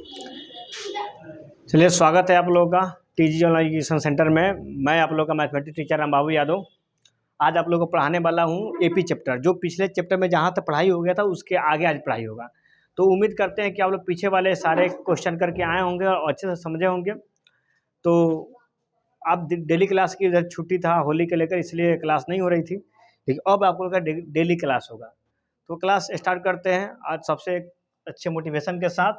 चलिए, स्वागत है आप लोगों का टीजी ऑनलाइन एजुकेशन सेंटर में। मैं आप लोगों का मैथमेटिक्स टीचर राम बाबू यादव। आज आप लोगों को पढ़ाने वाला हूँ एपी चैप्टर। जो पिछले चैप्टर में जहाँ तक पढ़ाई हो गया था उसके आगे आज पढ़ाई होगा। तो उम्मीद करते हैं कि आप लोग पीछे वाले सारे क्वेश्चन करके आए होंगे और अच्छे से समझे होंगे। तो आप डेली क्लास की इधर छुट्टी था होली के लेकर, इसलिए क्लास नहीं हो रही थी, लेकिन अब आप लोगों का डेली क्लास होगा। तो क्लास स्टार्ट करते हैं आज सबसे अच्छे मोटिवेशन के साथ।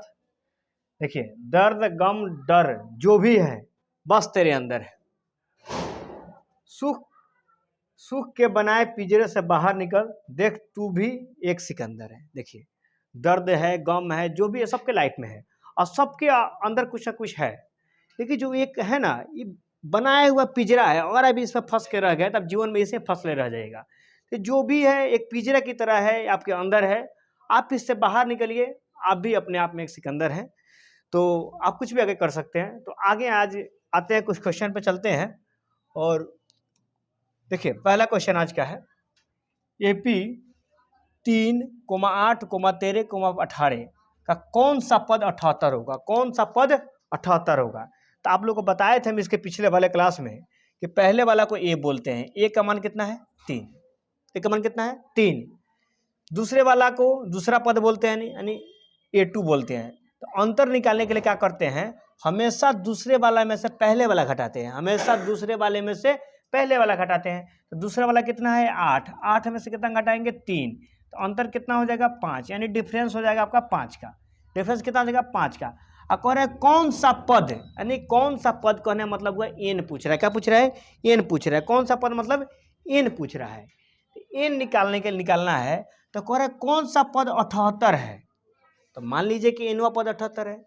देखिए, दर्द गम डर जो भी है बस तेरे अंदर है। सुख सुख के बनाए पिंजरे से बाहर निकल, देख तू भी एक सिकंदर है। देखिए, दर्द है, गम है, जो भी है सबके लाइफ में है और सबके अंदर कुछ ना कुछ है। देखिए, जो एक है ना, ये बनाया हुआ पिंजरा है, अगर अभी इसमें फंस के रह गए तब जीवन में इसे फंसले रह जाएगा। तो जो भी है एक पिंजरा की तरह है, आपके अंदर है, आप इससे बाहर निकलिए, आप भी अपने आप में एक सिकंदर हैं। तो आप कुछ भी आगे कर सकते हैं। तो आगे आज आते हैं, कुछ क्वेश्चन पे चलते हैं। और देखिए, पहला क्वेश्चन आज का है, एपी 3,8,13,18 का कौन सा पद 78 होगा? कौन सा पद 78 होगा? तो आप लोग को बताए थे हम इसके पिछले वाले क्लास में कि पहले वाला को ए बोलते हैं। ए का मान कितना है? 3। ए का मान कितना है? 3। दूसरे वाला को दूसरा पद बोलते हैं, यानी A2 बोलते हैं। तो अंतर निकालने के लिए क्या करते हैं? हमेशा दूसरे वाला में से पहले वाला घटाते हैं। हमेशा दूसरे वाले में से पहले वाला घटाते हैं। तो दूसरा वाला कितना है? 8। 8 में से कितना घटाएंगे? 3। तो अंतर कितना हो जाएगा? 5। यानी डिफरेंस हो जाएगा आपका 5 का। डिफरेंस कितना हो जाएगा? 5 का। अब कह रहे हैं कौन सा पद, यानी कौन सा पद कहने मतलब हुआ एन पूछ रहा है। क्या पूछ रहा है? एन पूछ रहा है। कौन सा पद मतलब एन पूछ रहा है। एन निकालने के लिए निकालना है। तो कह रहे हैं कौन सा पद 78 है? तो मान लीजिए कि एनवा पद 78 है,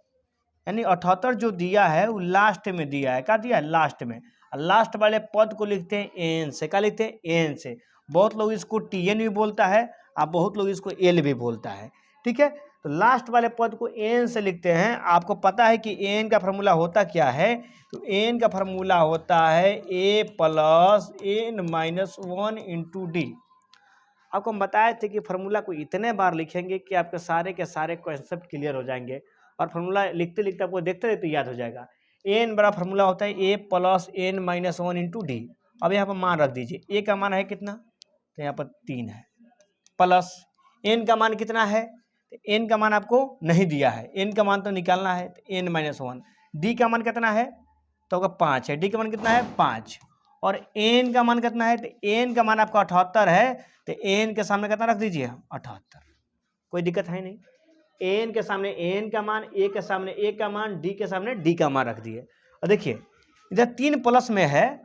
यानी 78 जो दिया है वो लास्ट में दिया है। क्या दिया है? लास्ट में। लास्ट वाले पद को लिखते हैं एन से। क्या लिखते हैं? एन से। बहुत लोग इसको टीएन भी बोलता है, आप बहुत लोग इसको एल भी बोलता है। ठीक है, तो लास्ट वाले पद को एन से लिखते हैं। आपको पता है कि एन का फार्मूला होता क्या है? तो एन का फार्मूला होता है A plus N minus 1 into D. आपको हम बताए थे कि फार्मूला को इतने बार लिखेंगे कि आपके सारे के सारे कॉन्सेप्ट क्लियर हो जाएंगे और फार्मूला लिखते लिखते आपको देखते रहते याद हो जाएगा। एन बड़ा फार्मूला होता है A plus N minus 1 into D. अब यहाँ पर मान रख दीजिए। ए का मान है कितना? तो यहाँ पर 3 है। प्लस एन का मान कितना है? तो एन का मान आपको नहीं दिया है, एन का मान तो निकालना है। तो एन माइनस 1। डी का मान कितना है? तो 5 है। डी का मान कितना है? 5। और एन का मान कितना है? तो एन का मान आपका 78 है। तो एन के सामने कितना रख दीजिए? 78। कोई दिक्कत है नहीं। एन के सामने एन का मान, ए के सामने ए का मान, डी के सामने डी का मान रख दिए। और देखिए, इधर 3 प्लस में है,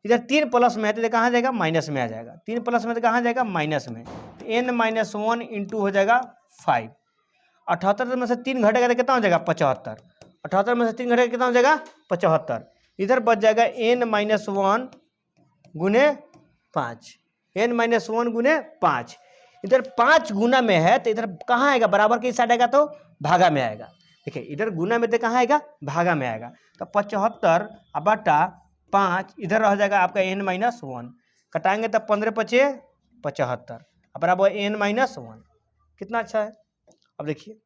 इधर 3 प्लस में है तो कहाँ जाएगा? माइनस में आ जाएगा। 3 प्लस में तो कहाँ जाएगा? माइनस में। तो एन माइनस 1 इंटू हो जाएगा 5। 78 में से 3 घटेगा तो कितना हो जाएगा? 75। 78 में से 3 घटेगा कितना हो जाएगा? 75। इधर बच जाएगा एन माइनस 1 गुने 5। एन माइनस 1 गुने 5। इधर 5 गुना में है तो इधर कहाँ आएगा? बराबर के साइड आएगा तो भागा में आएगा। देखिए, इधर गुना में तो कहाँ आएगा? भागा में आएगा। तो 75 बटा 5 इधर रह जाएगा आपका एन माइनस 1। कटाएंगे तब 15 पचे 75 बराबर एन माइनस 1। कितना अच्छा है। अब देखिए,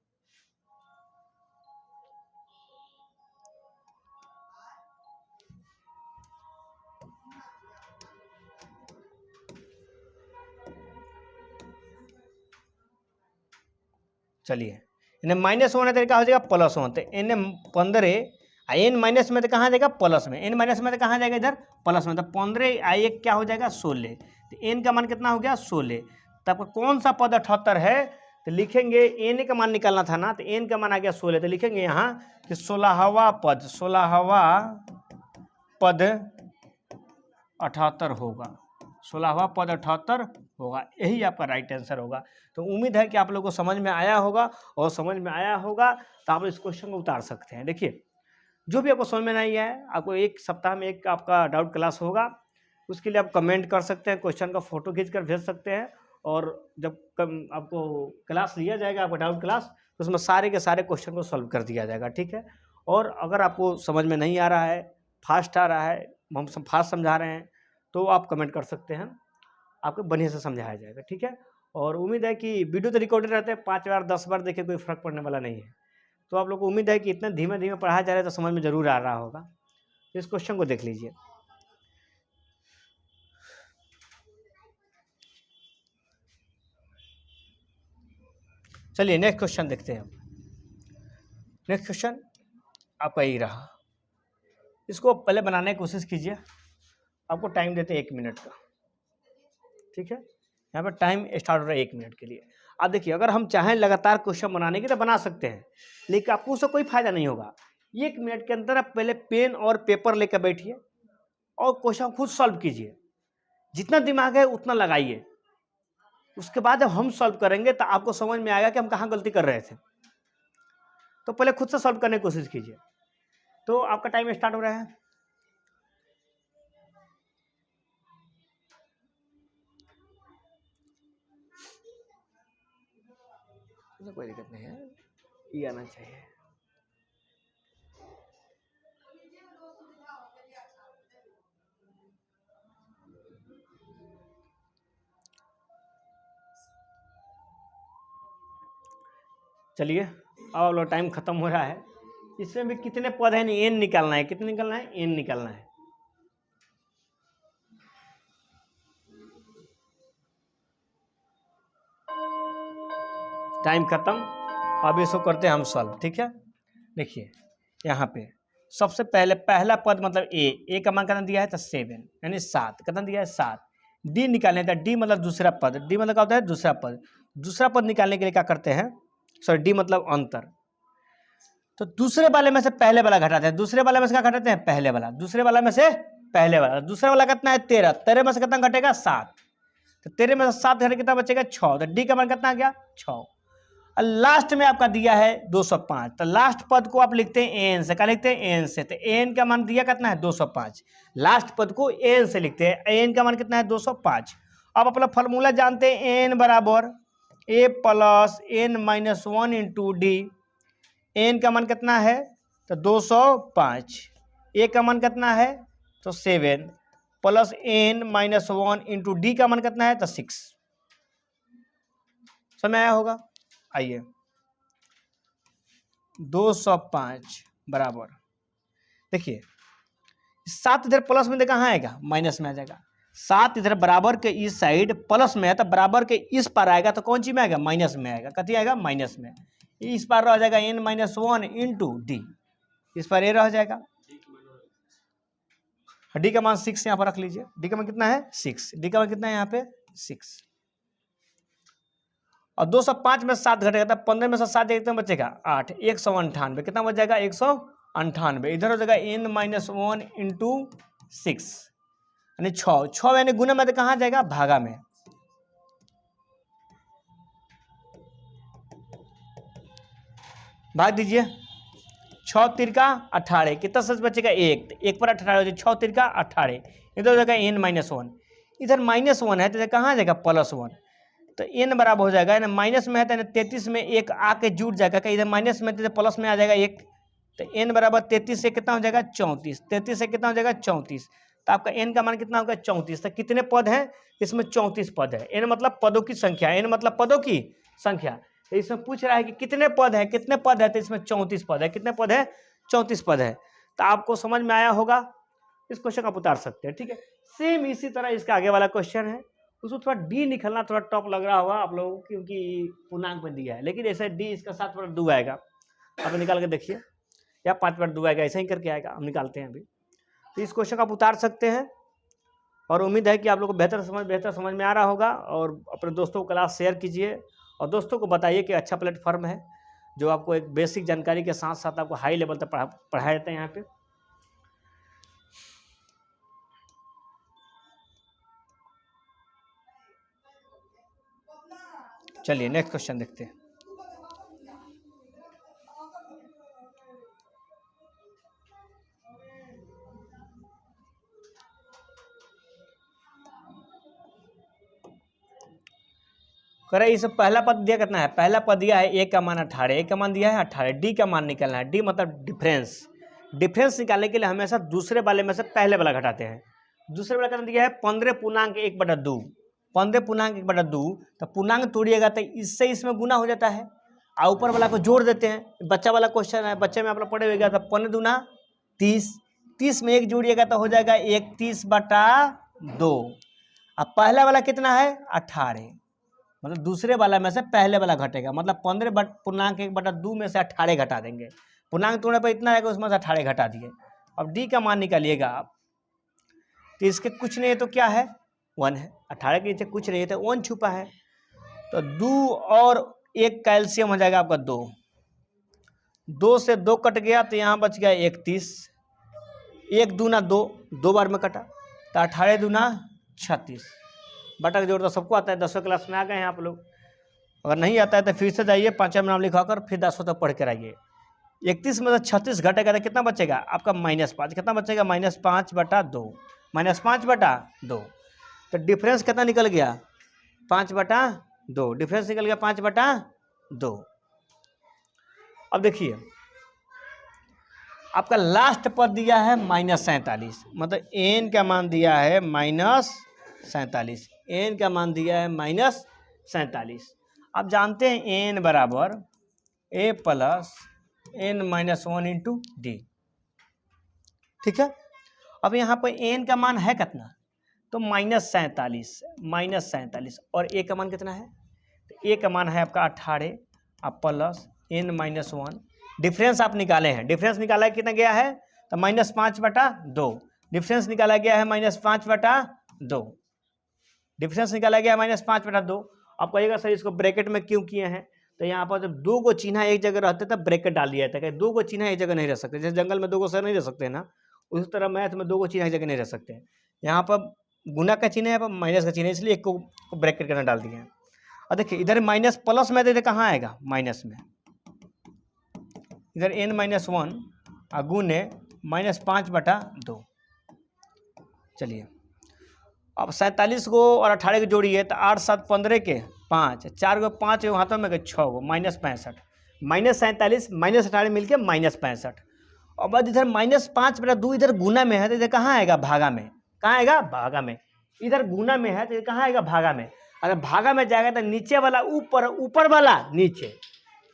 चलिए, इन्हें माइनस 1 है तो क्या हो जाएगा? प्लस 1। तो एन 15 एन माइनस में तो कहाँ जाएगा? प्लस में। एन माइनस में तो कहाँ जाएगा? इधर प्लस में। तो 15 आई एक क्या हो जाएगा? 16। तो एन का मान कितना हो गया? 16। तो आपका कौन सा पद 78 है? तो लिखेंगे, एन का मान निकालना था ना, तो एन का मान आ गया 16। तो लिखेंगे यहाँ कि 16वां पद 78 होगा। 16वां पद 78 होगा। यही आपका राइट आंसर होगा। तो उम्मीद है कि आप लोगों को समझ में आया होगा, और समझ में आया होगा तो आप इस क्वेश्चन को उतार सकते हैं। देखिए, जो भी आपको समझ में नहीं है, आपको एक सप्ताह में एक आपका डाउट क्लास होगा। उसके लिए आप कमेंट कर सकते हैं, क्वेश्चन का फोटो खींच कर भेज सकते हैं। और जब आपको क्लास लिया जाएगा, आपका डाउट क्लास, तो उसमें सारे के सारे क्वेश्चन को सॉल्व कर दिया जाएगा। ठीक है, और अगर आपको समझ में नहीं आ रहा है, फास्ट आ रहा है, हम फास्ट समझा रहे हैं, तो आप कमेंट कर सकते हैं, आपको बढ़िया से समझाया जाएगा। ठीक है, और उम्मीद है कि वीडियो तो रिकॉर्डेड रहते हैं, 5 बार 10 बार देखे कोई फर्क पड़ने वाला नहीं है। तो आप लोग को उम्मीद है कि इतना धीमे धीमे पढ़ाया जा रहा है तो समझ में जरूर आ रहा होगा। तो इस क्वेश्चन को देख लीजिए। चलिए नेक्स्ट क्वेश्चन देखते हैं। नेक्स्ट क्वेश्चन आपका यही रहा। इसको पहले बनाने की कोशिश कीजिए। आपको टाइम देते हैं 1 मिनट का, ठीक है। यहाँ पर टाइम स्टार्ट हो रहा है 1 मिनट के लिए। अब देखिए, अगर हम चाहें लगातार क्वेश्चन बनाने की तो बना सकते हैं, लेकिन आपको उससे कोई फायदा नहीं होगा। 1 मिनट के अंदर आप पहले पेन और पेपर लेकर बैठिए और क्वेश्चन खुद सॉल्व कीजिए। जितना दिमाग है उतना लगाइए। उसके बाद जब हम सॉल्व करेंगे तो आपको समझ में आएगा कि हम कहाँ गलती कर रहे थे। तो पहले खुद से सॉल्व करने की कोशिश कीजिए। तो आपका टाइम स्टार्ट हो रहा है। कोई दिक्कत नहीं है, ये आना चाहिए। चलिए, अब लोग टाइम खत्म हो रहा है। इसमें भी कितने पद हैं, एन निकालना है। कितने निकालना है? एन निकालना है। टाइम खत्म। अब इसको करते हैं हम सॉल्व, ठीक है। देखिए यहाँ पे सबसे पहले पहला पद मतलब ए का मान कितना दिया है? तो 7 यानी 7। कितना दिया है? 7। डी निकालने था, डी मतलब दूसरा पद। डी मतलब क्या होता है? दूसरा पद। दूसरा पद निकालने के लिए क्या करते हैं? सॉरी, डी मतलब अंतर। तो दूसरे वाले में से पहले वाला घटाते हैं। दूसरे वाले में से क्या घटाते हैं? पहले वाला। दूसरे वाला में से पहले वाला। दूसरा वाला कितना है? 13। 13 में से कितना घटेगा? 7। तो 13 में से 7 घटे कितना बचेगा? 6। तो डी का मान कितना आ गया? 6। और लास्ट में आपका दिया है 205। तो लास्ट पद को आप लिखते हैं एन से। क्या लिखते हैं? एन से। तो एन का मान दिया कितना है? 205। लास्ट पद को एन से लिखते हैं। एन का मान कितना है? 205। अब अपना फॉर्मूला जानते हैं, एन बराबर A plus N minus 1 into D. N का मान कितना है? तो 205। ए का मान कितना है? तो 7 plus N minus 1 into d का मान कितना है? तो 6। समझ आया होगा? आइए, 205 बराबर, देखिए 7 इधर प्लस में कहाँ आएगा? माइनस में आ जाएगा। 7 इधर बराबर के इस साइड प्लस में है, तो बराबर के इस पार आएगा तो कौन सी में आएगा? माइनस में आएगा। कथी आएगा? माइनस में। इस पार रह जाएगा एन माइनस 1 इंटू डी। इस पर ए रह जाएगा। डी का मान 6 यहाँ पर रख लीजिए। डी का मान कितना है? 6। डी का मान कितना है यहाँ पे? 6। और 205 में 7 घटेगा तो 15 में से 7 कितना बचेगा? 8। 198। कितना बच जाएगा? 198। इधर हो जाएगा एन माइनस 1 इंटू 6 यानी 6। 6 यानी गुना में तो कहाँ जाएगा? भागा में। भाग दीजिए। 6 तिरका 18। कितना सच बचेगा? 1। 1 पर 18 हो जाएगा। 6 तिरका 18। इधर हो जाएगा एन माइनस 1। इधर माइनस 1 है तो कहाँ जाएगा? प्लस 1। तो एन बराबर हो जाएगा, माइनस में है तो 33 में 1 आके जुड़ जाएगा। इधर माइनस में तो प्लस में आ जाएगा 1। तो एन बराबर 33 से कितना हो जाएगा? 34। 33 से कितना हो जाएगा? 34। तो आपका एन का मान कितना होगा? 34। तो कितने पद हैं इसमें? 34 पद है। एन मतलब पदों की संख्या। एन मतलब पदों की संख्या। तो इसमें पूछ रहा है कि कितने पद है? कितने पद है? तो इसमें 34 पद है। कितने पद है? 34 पद है। तो आपको समझ में आया होगा। इस क्वेश्चन आप उतार सकते हैं, ठीक है। सेम इसी तरह इसका आगे वाला क्वेश्चन है, उसको थोड़ा डी निकलना थोड़ा टॉप लग रहा होगा आप लोगों को, क्योंकि पूर्णांक में दिया है। लेकिन ऐसे डी इसका 7 पर 2 आएगा। आप निकाल के देखिए, या 5 पर 2 आएगा, ऐसे ही करके आएगा। हम निकालते हैं अभी। तो इस क्वेश्चन को आप उतार सकते हैं और उम्मीद है कि आप लोग को बेहतर समझ में आ रहा होगा। और अपने दोस्तों को क्लास शेयर कीजिए और दोस्तों को बताइए कि अच्छा प्लेटफॉर्म है जो आपको एक बेसिक जानकारी के साथ साथ आपको हाई लेवल तक पढ़ाए जाते हैं यहाँ पे। चलिए नेक्स्ट क्वेश्चन देखते हैं। करे इस पहला पद दिया कितना है? पहला पद दिया है ए का मान 18। ए का मान दिया है 18। डी का मान निकालना है। डी मतलब डिफरेंस। डिफरेंस निकालने के लिए हमेशा दूसरे वाले में से पहले वाला घटाते हैं। दूसरे वाला कितना दिया है? 15 पूर्णांक 1/2। 15 पूर्णांक 1/2, तो पूर्णांक तोड़िएगा तो इससे इसमें गुना हो जाता है, और ऊपर वाला को जोड़ देते हैं। बच्चा वाला क्वेश्चन है, बच्चे में आप लोग पढ़े हुए, तो 15 दूना 30, 30 में 1 जोड़िएगा तो हो जाएगा 31/2। अब पहला वाला कितना है 18, मतलब दूसरे वाला में से पहले वाला घटेगा, मतलब 15 पूर्णांक 1/2 में से 18 घटा देंगे। पूर्णांक तोड़ने पर इतना आएगा, उसमें से 18 घटा दिए। अब डी का मान निकालिएगा आप, तो इसके कुछ नहीं है तो क्या है 1 है, 18 के नीचे कुछ नहीं है तो 1 छुपा है, तो 2 और 1 कैल्शियम हो जाएगा आपका 2, 2 से 2 कट गया तो यहाँ बच गया 31, 1 दूना 2, 2 बार में कटा, तो 18 दूना 36। बटा का जोड़ तो सबको आता है, 10वीं क्लास में आ गए हैं आप लोग। अगर नहीं आता है तो फिर से जाइए, 5वां नाम लिखा कर फिर 10वीं तक पढ़ कर आइए। 31 में से 36 घटेगा तो कितना बचेगा आपका -5, कितना बचेगा -5/2, -5/2, तो डिफरेंस कितना निकल गया 5/2, डिफरेंस निकल गया 5/2। अब देखिए आपका लास्ट पद दिया है -47, मतलब n का मान दिया है -47, n का मान दिया है -47। आप जानते हैं n बराबर a plus n -1 into D, ठीक है। अब यहाँ पर n का मान है कितना, तो -47 और a का मान कितना है, तो a का मान है आपका 18 अब प्लस n -1, डिफरेंस आप निकाले हैं, डिफरेंस निकाला है कितना गया है तो -5/2, डिफरेंस निकाला गया है -5/2, डिफरेंस निकाला गया है -5/2। आप कहिएगा सर इसको ब्रैकेट में क्यों किए हैं, तो यहाँ पर जब 2 को चिन्ह एक जगह रहते तब ब्रैकेट डाल दिया था, 2 को चिन्ह एक जगह नहीं रह सकते, जैसे जंगल में 2 को सर नहीं रह सकते ना, उसी तरह मैथ में 2 को चिन्ह एक जगह नहीं रह सकते। यहाँ पर गुना का चिन्ह है, माइनस का चिन्ह है, इसलिए एक को ब्रैकेट के अंदर डाल दिए हैं। और देखिए इधर माइनस प्लस में तो कहाँ आएगा माइनस में, इधर n -1 गुने -5/2। चलिए अब 47 को और 18 को जोड़िए तो 8 7 15 के 5, 4 को 5 हाथों में 6 को -65, -47 -18 मिलके -65। और बाद इधर -5/2 इधर गुना में है तो इधर कहाँ आएगा भागा में, कहाँ आएगा भागा में, इधर गुना में है तो कहाँ आएगा भागा में। अगर भागा में जाएगा तो नीचे वाला ऊपर, ऊपर वाला नीचे,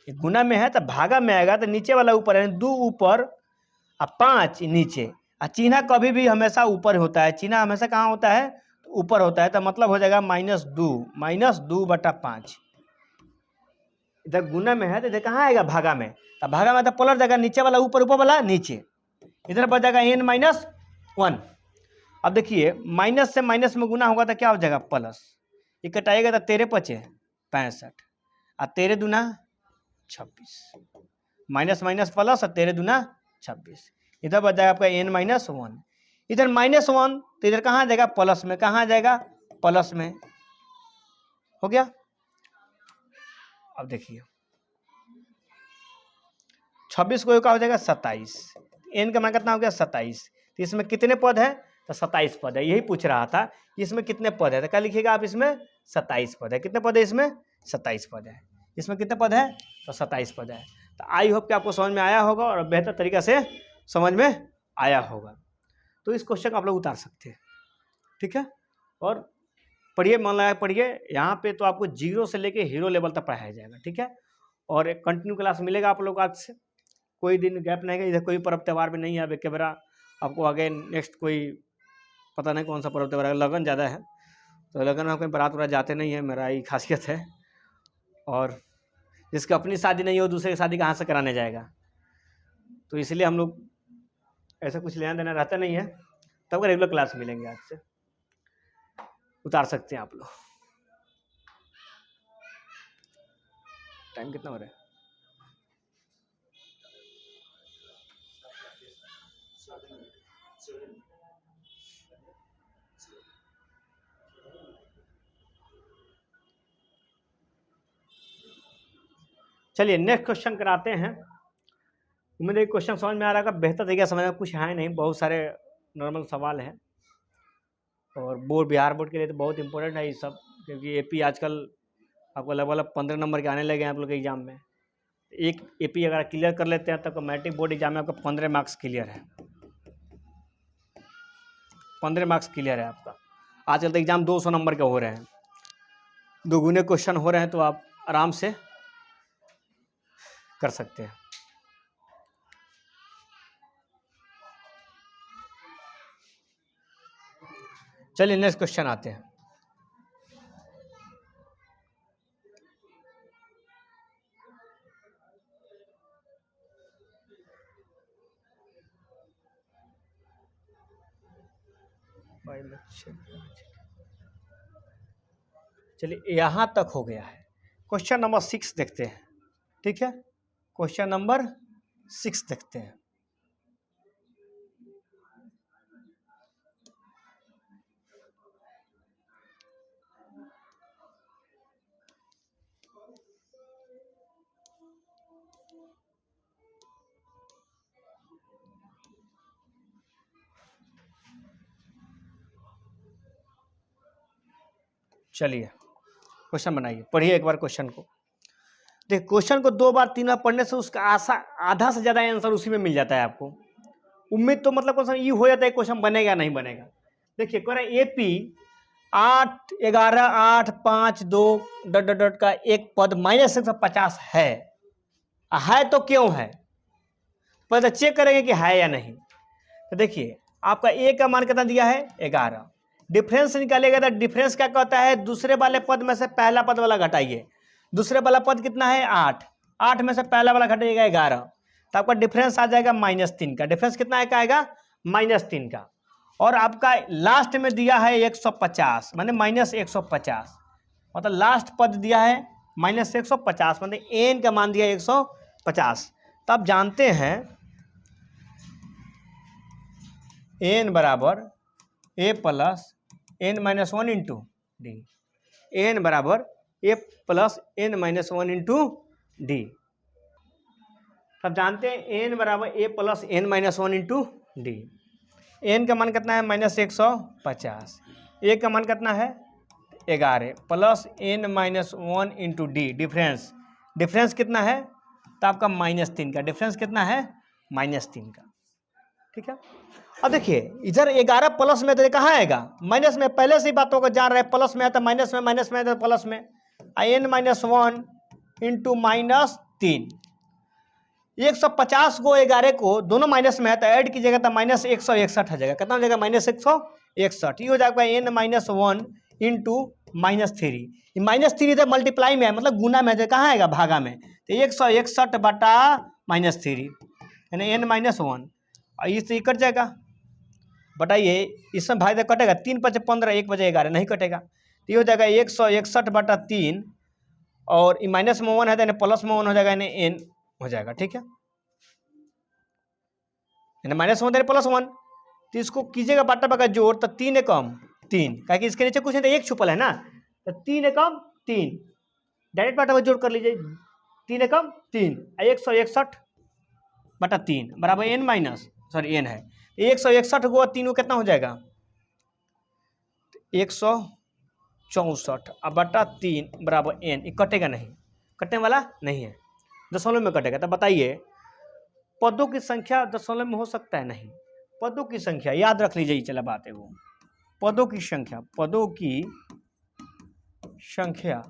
गुना में है तो भागा में आएगा तो नीचे वाला ऊपर है, 2 ऊपर और 5 नीचे। और चिन्ह कभी भी हमेशा ऊपर होता है, चिन्ह हमेशा कहाँ होता है ऊपर होता है, तो मतलब हो जाएगा -2/5। इधर गुना में है तो इधर कहाँ आएगा भागा में, तो भागा में तो पलट जाएगा, नीचे वाला ऊपर, ऊपर वाला नीचे, इधर बच जाएगा n -1। अब देखिए माइनस से माइनस में गुना होगा तो क्या हो जाएगा प्लस, ये कटाएगा तो 13 × 5 65 और 13 दूना 26, माइनस माइनस प्लस और 13 दूना 26, इधर बच जाएगा आपका n -1, इधर -1 तो इधर कहाँ जाएगा प्लस में, कहाँ जाएगा प्लस में, हो गया। अब देखिए 26 को क्या हो जाएगा 27, n का मान कितना हो गया 27, तो इसमें कितने पद है तो 27 पद है, यही पूछ रहा था इसमें कितने पद है, तो क्या लिखिएगा आप इसमें 27 पद है, कितने पद है इसमें 27 पद है, इसमें कितने पद है तो 27 पद है। तो आई होप कि आपको समझ में आया होगा और बेहतर तरीका से समझ में आया होगा, तो इस क्वेश्चन को आप लोग उतार सकते हैं, ठीक है। और पढ़िए, मन लगा पढ़िए, यहाँ पे तो आपको 0 से लेके हीरो लेवल तक पढ़ाया जाएगा, ठीक है। और एक कंटिन्यू क्लास मिलेगा आप लोग आज से, कोई दिन गैप नहीं है, इधर कोई पर्व त्यौहार भी नहीं है। अब एक बार आपको आगे नेक्स्ट कोई पता नहीं कौन सा पर्व त्यौहार है, लगन ज़्यादा है तो लगन में कोई बारात वारात जाते नहीं है, मेरा ये खासियत है। और जिसकी अपनी शादी नहीं हो दूसरे की शादी कहाँ से कराने जाएगा, तो इसलिए हम लोग ऐसा कुछ लेना देना रहता नहीं है, तब रेगुलर क्लास मिलेंगे आज से, उतार सकते हैं आप लोग। टाइम कितना हो रहा है, चलिए नेक्स्ट क्वेश्चन कराते हैं। उम्मीद है क्वेश्चन समझ में आ रहा है, बेहतर तरीके समझ में, कुछ है नहीं, बहुत सारे नॉर्मल सवाल हैं और बोर्ड, बिहार बोर्ड के लिए तो बहुत इंपॉर्टेंट है ये सब, क्योंकि एपी आजकल आपको लगभग 15 नंबर के आने लगे हैं आप लोग के एग्जाम में। एक एपी अगर क्लियर कर लेते हैं तब मैट्रिक बोर्ड एग्जाम में आपका 15 मार्क्स क्लियर है, 15 मार्क्स क्लियर है आपका। आजकल तो एग्जाम 200 नंबर के हो रहे हैं, दुगुने क्वेश्चन हो रहे हैं तो आप आराम से कर सकते हैं। चलिए नेक्स्ट क्वेश्चन आते हैं। चलिए यहाँ तक हो गया है। क्वेश्चन नंबर 6 देखते हैं। ठीक है, क्वेश्चन नंबर 6 देखते हैं। चलिए क्वेश्चन बनाइए, पढ़िए एक बार क्वेश्चन को। देखिए क्वेश्चन को 2 बार 3 बार पढ़ने से उसका आधा से ज़्यादा आंसर उसी में मिल जाता है आपको। उम्मीद तो मतलब क्वेश्चन ये हो जाता है क्वेश्चन बनेगा नहीं बनेगा। देखिए कह रहे AP 8 11 8 5 2 डॉट डॉट डॉट का एक पद -150 है तो क्यों है, पहले चेक करेंगे कि है या नहीं। तो देखिए आपका ए का मान कितना दिया है 11, डिफरेंस निकालेगा तो डिफरेंस क्या कहता है, दूसरे वाले पद में से पहला पद वाला घटाइए। दूसरे वाला पद कितना है 8, 8 में से पहला वाला घटाइएगा 11, तो आपका डिफरेंस आ जाएगा -3 का। डिफरेंस कितना है का आएगा -3 का। और आपका लास्ट में दिया है 150 माने -150, मतलब लास्ट पद दिया है -150 मतलब एन का मान दिया है 150। तो आप जानते हैं एन बराबर A plus N minus 1 into D, N बराबर A plus N minus 1 into D. तब जानते हैं एन बराबर A plus N minus 1 into D. N का मान कितना है -150, ए का मान कितना है 11 plus N minus 1 into d. Difference कितना है, तो आपका -3 का। डिफरेंस कितना है -3 का। ठीक है, अब देखिए इधर 11 प्लस में तो कहाँ आएगा, माइनस में। पहले से ही बातों को जान रहे हैं, प्लस में है तो माइनस में, माइनस में है तो प्लस में। एन -1 इंटू -3, 150 को 11 को दोनों माइनस में है तो ऐड कीजिएगा तो -161 हो जाएगा। कितना हो जाएगा -161। ये हो जाएगा एन -1 इंटू -3। -3 इधर मल्टीप्लाई में है मतलब गुना में है, कहाँ आएगा भागा में, तो 161 बटा -3 यानी एन -1। और इससे कट जाएगा, बताइए इसमें भाई कटेगा 3 × 5 = 15, 1 × 11 नहीं कटेगा, तो ये हो जाएगा 161 बटा 3 और माइनस में 1 है तो प्लस में 1 हो जाएगा यानी एन हो जाएगा। ठीक है, -1 प्लस 1, तो इसको कीजिएगा बाटा बका जोड़, तो 3 एकम 3, क्योंकि इसके नीचे कुछ नहीं तो एक छुपल है ना, तो 3 एकम 3 डायरेक्ट बाटा जोड़ कर लीजिए। 3 एकम 3 161 बटा 3 बराबर एन है 161 को 3 को कितना हो जाएगा 164 अब बटा 3 बराबर एन। ये कटेगा नहीं, कटने वाला नहीं है, दशमलव में कटेगा। तो बताइए पदों की संख्या दशमलव में हो सकता है, नहीं। पदों की संख्या याद रख लीजिए, चला बात है वो, पदों की संख्या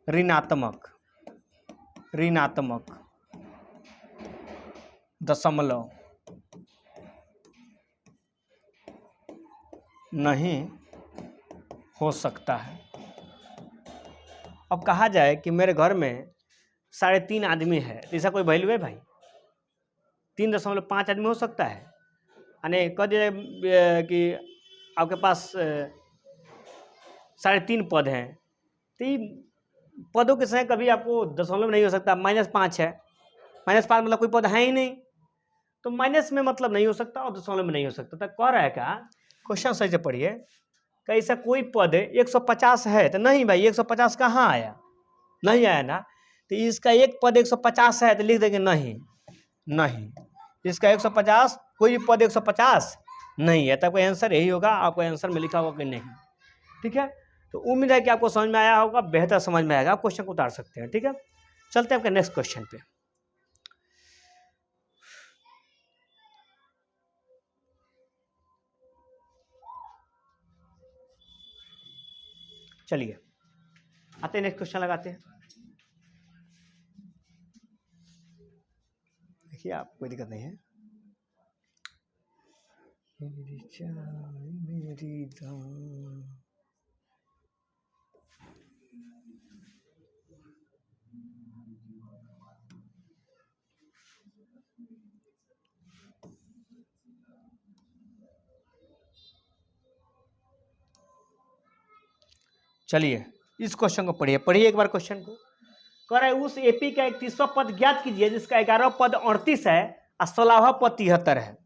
ऋणात्मक दशमलव नहीं हो सकता है। अब कहा जाए कि मेरे घर में 3.5 आदमी है, तो ऐसा कोई वैल्यू है भाई, 3.5 आदमी हो सकता है। यानी कह दिया कि आपके पास 3.5 पद हैं, तो ये पदों के संख्या कभी आपको दशमलव नहीं हो सकता। -5 है, -5 मतलब कोई पद है ही नहीं, तो माइनस में मतलब नहीं हो सकता और दशमलव में नहीं हो सकता। तो कह रहा है क्या, क्वेश्चन सही से पढ़िए, क्या ऐसा कोई पद 150 है, तो नहीं भाई 150 कहाँ आया, नहीं आया ना। तो इसका एक पद 150 है तो लिख देंगे नहीं, इसका 150 कोई पद 150 नहीं है, तब आंसर यही होगा। आपको आंसर में लिखा होगा कि नहीं। ठीक है, तो उम्मीद है कि आपको समझ में आया होगा, बेहतर समझ में आएगा, आप क्वेश्चन को उतार सकते हैं। ठीक है, चलते हैं आपके नेक्स्ट क्वेश्चन पे। चलिए आते हैं नेक्स्ट क्वेश्चन लगाते हैं। देखिए आप, कोई दिक्कत नहीं है। मेरी चाय मेरी जान, चलिए इस क्वेश्चन को पढ़िए एक बार क्वेश्चन को। कह रहा है उस एपी का 31वां पद ज्ञात कीजिए जिसका 11वां पद 38 है और 16वां पद 73 है।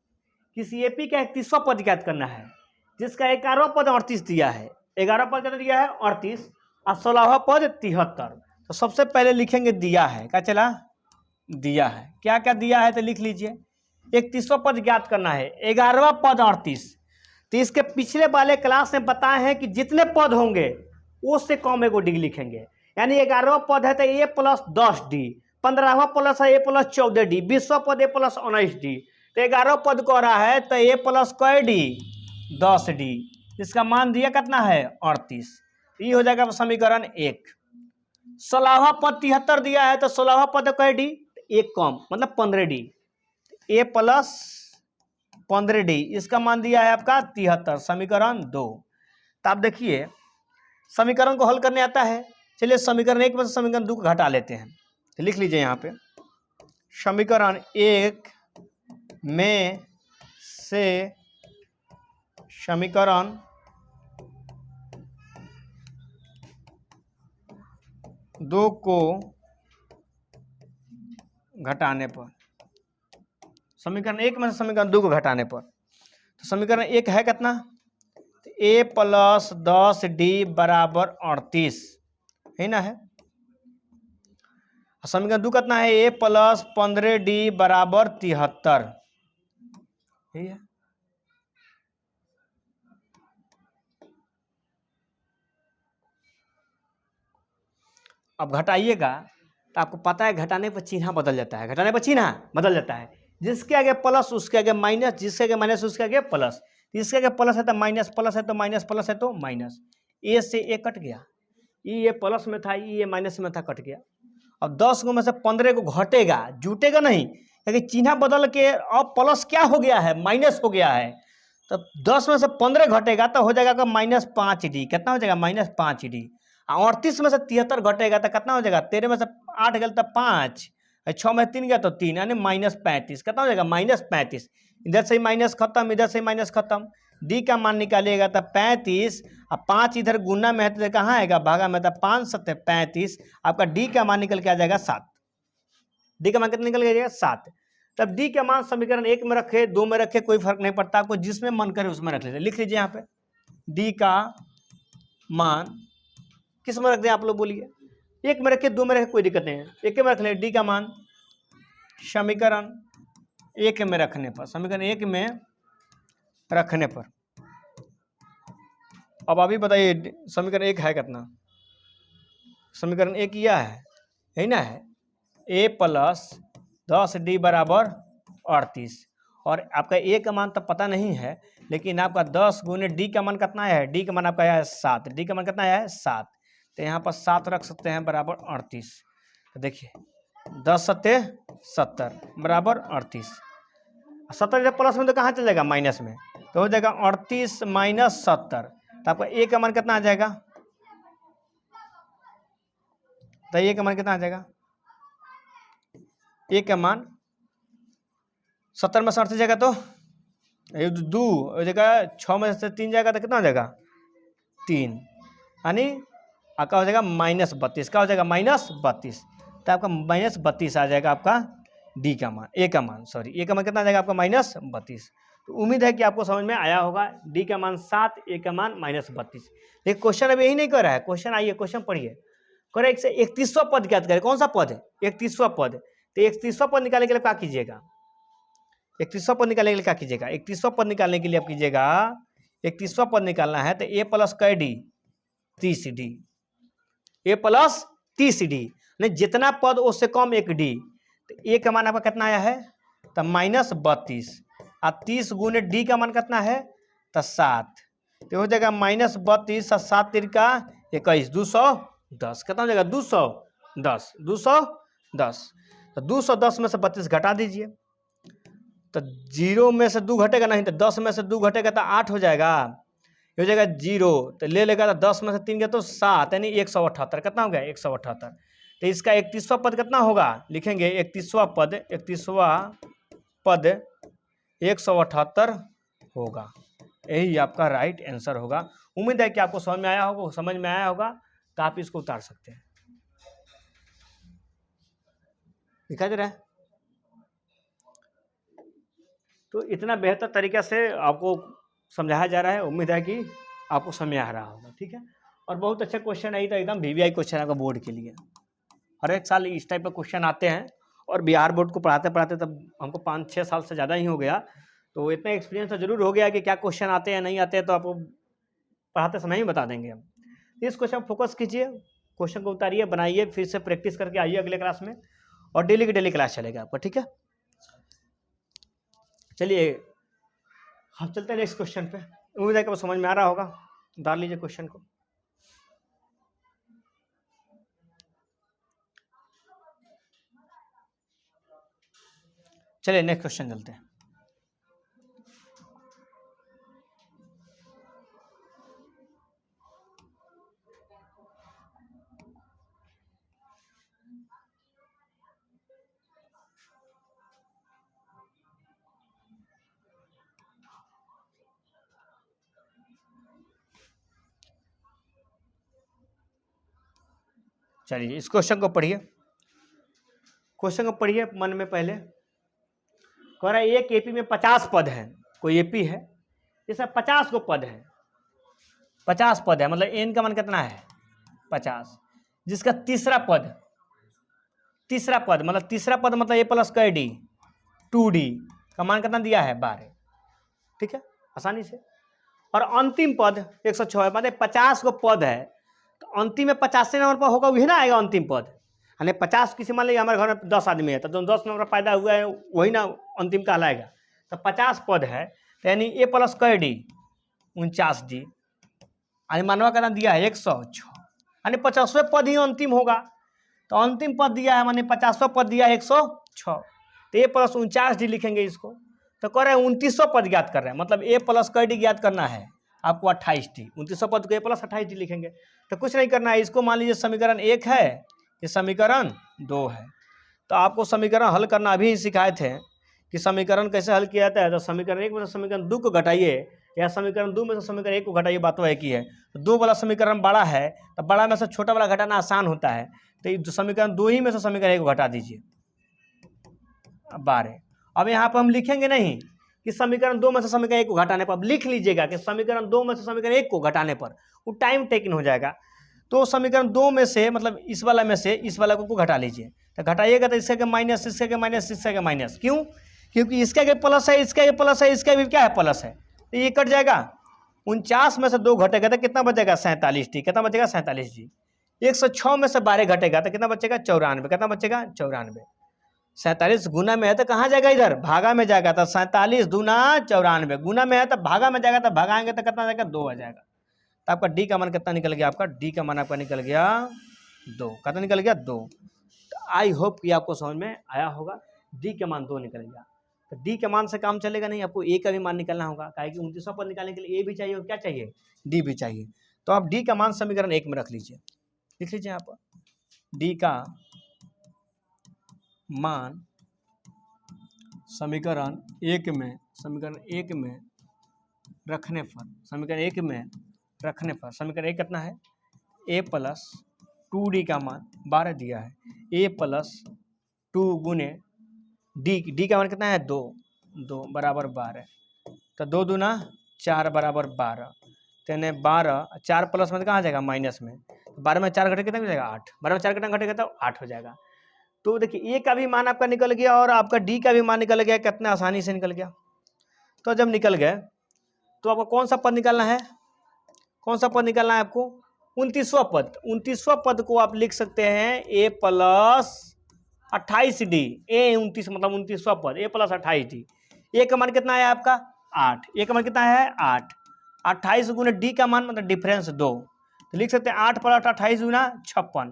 किसी एपी का 31वां पद ज्ञात करना है जिसका 11वां पद 38 दिया है, 11वां पद कितना दिया है 38 और 16वां पद 73। तो सबसे पहले लिखेंगे दिया है, क्या चला दिया है, क्या क्या दिया है तो लिख लीजिए। 31वां पद ज्ञात करना है, 11वां पद 38। तो इसके पिछले वाले क्लास में बताए हैं कि जितने पद होंगे उससे कम एगो डी लिखेंगे। यानी 11वां पद है तो ए प्लस 10 डी, 15वां प्लस है ए प्लस 14 डी, 20वां पद ए प्लस 19 डी। तो 11वां पद कह रहा है तो ए प्लस कै डी 10 डी, इसका मान दिया कितना है 38। ये हो जाएगा समीकरण 1। 16वां पद 73 दिया है तो 16वां पद कै डी, एक कम मतलब 15 डी, ए प्लस 15 डी, इसका मान दिया है आपका 73, समीकरण 2। तो आप देखिए समीकरण को हल करने आता है। चलिए समीकरण 1 में से समीकरण 2 को घटा लेते हैं। तो लिख लीजिए यहाँ पे समीकरण 1 में से समीकरण 2 को घटाने पर, समीकरण 1 में से समीकरण 2 को घटाने पर, तो समीकरण 1 है कितना ए प्लस 10 डी बराबर 38 है ना है। समीकरण 2 कितना है ए प्लस 15 डी बराबर 73 है। अब घटाइएगा तो आपको पता है घटाने पर चिन्ह बदल जाता है, घटाने पर चिन्ह बदल जाता है। जिसके आगे प्लस उसके आगे माइनस, जिसके आगे माइनस उसके आगे प्लस, इसके आगे प्लस है तो माइनस, प्लस है तो माइनस, प्लस है तो माइनस। ए से ए कट गया, ये प्लस में था ये माइनस में था, कट गया। अब 10 में से 15 को घटेगा, जुटेगा नहीं, क्योंकि चिन्ह बदल के अब प्लस क्या हो गया है माइनस हो गया है। तो 10 में से 15 घटेगा तो हो जाएगा -5 डी, कितना हो जाएगा -5 डी। 38 में से 73 घटेगा तो कितना हो जाएगा 13 में से 8 गया तो 5, 6 में 3 गया तो 3, यानी -35, कितना हो जाएगा -35। इधर से ही माइनस खत्म, इधर से ही माइनस खत्म। डी का मान निकालिएगा तो 35 और 5 इधर गुना में है तो कहाँ आएगा भागा में, तो 5 7 35, आपका डी का मान निकल के आ जाएगा 7। डी का मान कितना निकल के आ जाएगा 7। तब डी का मान समीकरण 1 में रखे 2 में रखे कोई फर्क नहीं पड़ता, आपको जिसमें मन करे उसमें रख लीजिए। लिख लीजिए यहाँ पे डी का मान किस में रख दें आप लोग बोलिए, 1 में रखे 2 में रखे कोई दिक्कत नहीं है, 1 में रख ले। डी का मान समीकरण 1 में रखने पर, समीकरण 1 में रखने पर, अब अभी बताइए समीकरण 1 है कितना, समीकरण 1 यह है ना, है ए प्लस 10 डी बराबर 38। और आपका ए का मान तो पता नहीं है, लेकिन आपका 10 गुने डी का मान कितना है, डी का मान आपका है 7, डी का मान कितना है 7, तो यहाँ पर 7 रख सकते हैं बराबर 38। तो देखिए 10 7 70 बराबर 38, 70 जब प्लस में तो कहाँ चल जाएगा माइनस में, तो हो जाएगा 38 माइनस 70, तो आपका ए का मान कितना आ जाएगा, तो ए का मान कितना आ जाएगा, ए का मान 70 में से 38 जाएगा तो 2 हो जाएगा, 6 में से 3 जाएगा तो कितना हो जाएगा 3, यानी आपका हो जाएगा -32, का हो जाएगा -32, तो आपका -32 आ जाएगा आपका डी का मान, ए का मान सॉरी, ए का मान कितना आ जाएगा आपका -32। तो उम्मीद है कि आपको समझ में आया होगा। डी का मान 7, ए का मान -32। लेकिन क्वेश्चन अब यही नहीं कर रहा है, क्वेश्चन आइए क्वेश्चन पढ़िए। कर 31वां पद ज्ञात करें, कौन सा पद है 31वां पद, तो 31वां पद निकालने के लिए क्या कीजिएगा, 31वां पद निकालने के लिए क्या कीजिएगा, 31वां पद निकालने के लिए आप कीजिएगा, 31वां पद निकालना है तो ए प्लस कै डी 30 डी, ए प्लस 30 डी, नहीं जितना पद उससे कम एक डी। तो ए का मान आपका कितना आया है तो -32, और 30 गुने डी का मान कितना है तो 7, तो हो जाएगा -32 और 7 तिरका 21, 200 10 कितना हो जाएगा 210, 210। तो 210 में से 32 घटा दीजिए, तो 0 में से 2 घटेगा नहीं, तो 10 में से 2 घटेगा तो 8 हो जाएगा, ये हो जाएगा 0, तो ले लेगा तो 10 में से 3 गया तो 7, यानी 178। कितना हो गया 178। तो इसका 31वां पद कितना होगा, लिखेंगे 31वां पद 178 होगा। यही आपका राइट आंसर होगा। उम्मीद है कि आपको समझ में आया होगा, तो आप इसको उतार सकते हैं। दिखाई दे रहा है? तो इतना बेहतर तरीके से आपको समझाया जा रहा है, उम्मीद है कि आपको समझ आ रहा होगा। ठीक है, और बहुत अच्छा क्वेश्चन है, तो एकदम VVI क्वेश्चन आपका बोर्ड के लिए। हर एक साल इस टाइप का क्वेश्चन आते हैं, और बिहार बोर्ड को पढ़ाते पढ़ाते तब हमको 5-6 साल से ज़्यादा ही हो गया, तो इतना एक्सपीरियंस तो जरूर हो गया कि क्या क्वेश्चन आते हैं नहीं आते हैं, तो आपको पढ़ाते समय ही बता देंगे हम। इस क्वेश्चन फोकस कीजिए, क्वेश्चन को उतारिए, बनाइए, फिर से प्रैक्टिस करके आइए अगले क्लास में, और डेली की डेली क्लास चलेगा आपका। ठीक है, चलिए हम चलते हैं नेक्स्ट क्वेश्चन पे। उम्मीद है कि वो समझ में आ रहा होगा। डाल लीजिए क्वेश्चन को। चलिए नेक्स्ट क्वेश्चन चलते हैं। चलिए इस क्वेश्चन को पढ़िए, मन में पहले। कह रहा है एक एपी में 50 पद हैं, कोई एपी है जैसा 50 को पद है, 50 पद है, मतलब एन का मान कितना है 50, जिसका तीसरा पद मतलब ए प्लस का डी 2D का मान कितना दिया है 12। ठीक है, आसानी से। और अंतिम पद 106 है, मतलब 50 को पद है, तो अंतिम में 50 नंबर पर होगा वही ना आएगा अंतिम पद। यानी 50 किसी मान लीजिए हमारे घर में 10 आदमी है, तो जो 10 नंबर पैदा हुआ है वही ना अंतिम कहलाएगा। तो 50 पद है, तो यानी ए प्लस का डी 49D, यानी मानवा का नाम दिया है 106, यानी 50वें पद ही अंतिम होगा। तो अंतिम पद दिया है, मानी 50वां पद दिया है 106, तो ए प्लस 49D लिखेंगे इसको। तो कह रहे हैं 29वां पद ज्ञात कर रहे हैं, मतलब ए प्लस का डी ज्ञात करना है आपको 28D। 29वां पद को ए प्लस 28D लिखेंगे, तो कुछ नहीं करना है। इसको मान लीजिए समीकरण 1 है, ये समीकरण 2 है। तो आपको समीकरण हल करना अभी ही सिखाए थे कि समीकरण कैसे हल किया जाता है। तो समीकरण 1 में से समीकरण 2 को घटाइए, या समीकरण 2 में से समीकरण 1 को घटाइए, बात तो एक ही है। तो 2 वाला समीकरण बड़ा है, तो बड़ा में से छोटा वाला घटाना आसान होता है, तो समीकरण 2 ही में से समीकरण 1 को घटा दीजिए 12। अब यहाँ पर हम लिखेंगे नहीं कि समीकरण 2 में से समीकरण 1 को घटाने पर, अब लिख लीजिएगा कि समीकरण 2 में से समीकरण 1 को घटाने पर वो टाइम टेकिंग हो जाएगा। तो समीकरण 2 में से, मतलब इस वाला में से इस वाला को घटा लीजिए, तो घटाइएगा तो इसका के माइनस, इसका के माइनस, इसका के माइनस। क्यों? क्योंकि इसका के प्लस है, इसका के प्लस है, इसका भी क्या है प्लस है, तो ये कट जाएगा। 49 में से 2 घटेगा तो कितना बचेगा 47D। कितना बचेगा 47D। 106 में से 12 घटेगा तो कितना बचेगा 94। कितना बचेगा 94। 47 गुना में है तो कहाँ जाएगा, इधर भागा में जाएगा, तो 47 दूना 94। गुना में है तो भागा में जाएगा, तो भागाएंगे तो कितना जाएगा 2 आ जाएगा। तो आपका डी का मान कितना निकल गया, आपका डी का मान आपका निकल गया 2। कितना निकल गया 2। तो आई होप कि आपको समझ में आया होगा। डी का मान 2 निकल गया। तो डी के मान से काम चलेगा नहीं, आपको ए का भी मान निकालना होगा, काहे कि 29वां पद निकालने के लिए ए भी चाहिए और क्या चाहिए डी भी चाहिए। तो आप डी का मान समीकरण 1 में रख लीजिए, लिख लीजिए यहाँ पर डी का मान समीकरण 1 में रखने पर, समीकरण 1 कितना है, ए प्लस 2D का मान 12 दिया है, ए प्लस 2 गुने डी का मान कितना है 2 बराबर 12। तो 2 दूना 4 बराबर 12, तेने 12, 4 प्लस में कहाँ जाएगा माइनस में, 12 में 4 घटे कितना हो जाएगा 8, 12 में 4 कितना घटेगा तो 8 हो जाएगा। तो देखिए ए का भी मान आपका निकल गया और आपका डी का भी मान निकल गया, कितना आसानी से निकल गया। तो जब निकल गए तो आपको कौन सा पद निकालना है, आपको 29वां पद। 29वां पद को आप लिख सकते हैं ए प्लस 28D। ए 29 मतलब 29वां पद, ए प्लस 28D। ए का मान कितना है आपका 8, ए का मान कितना है 8। 28 गुने डी का मान मतलब डिफरेंस 2, तो लिख सकते हैं 8 + 8 28 गुना 56,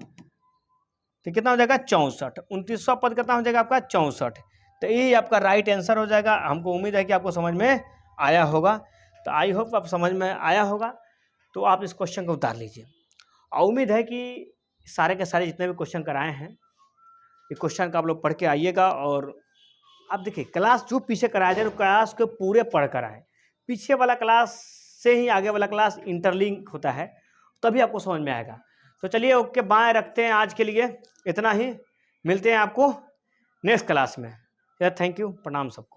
तो कितना हो जाएगा 64। 29वां पद कितना हो जाएगा आपका 64। तो यही आपका राइट आंसर हो जाएगा। हमको उम्मीद है कि आपको समझ में आया होगा। तो आई होप आप समझ में आया होगा। तो आप इस क्वेश्चन को उतार लीजिए और उम्मीद है कि सारे के सारे जितने भी क्वेश्चन कराए हैं ये क्वेश्चन का आप लोग पढ़ के आइएगा। और आप देखिए क्लास जो पीछे कराया जाए तो क्लास को पूरे पढ़ कर आए। पीछे वाला क्लास से ही आगे वाला क्लास इंटरलिंक होता है, तभी आपको समझ में आएगा। तो चलिए ओके बाय, रखते हैं आज के लिए इतना ही। मिलते हैं आपको नेक्स्ट क्लास में। थैंक यू, प्रणाम सबको।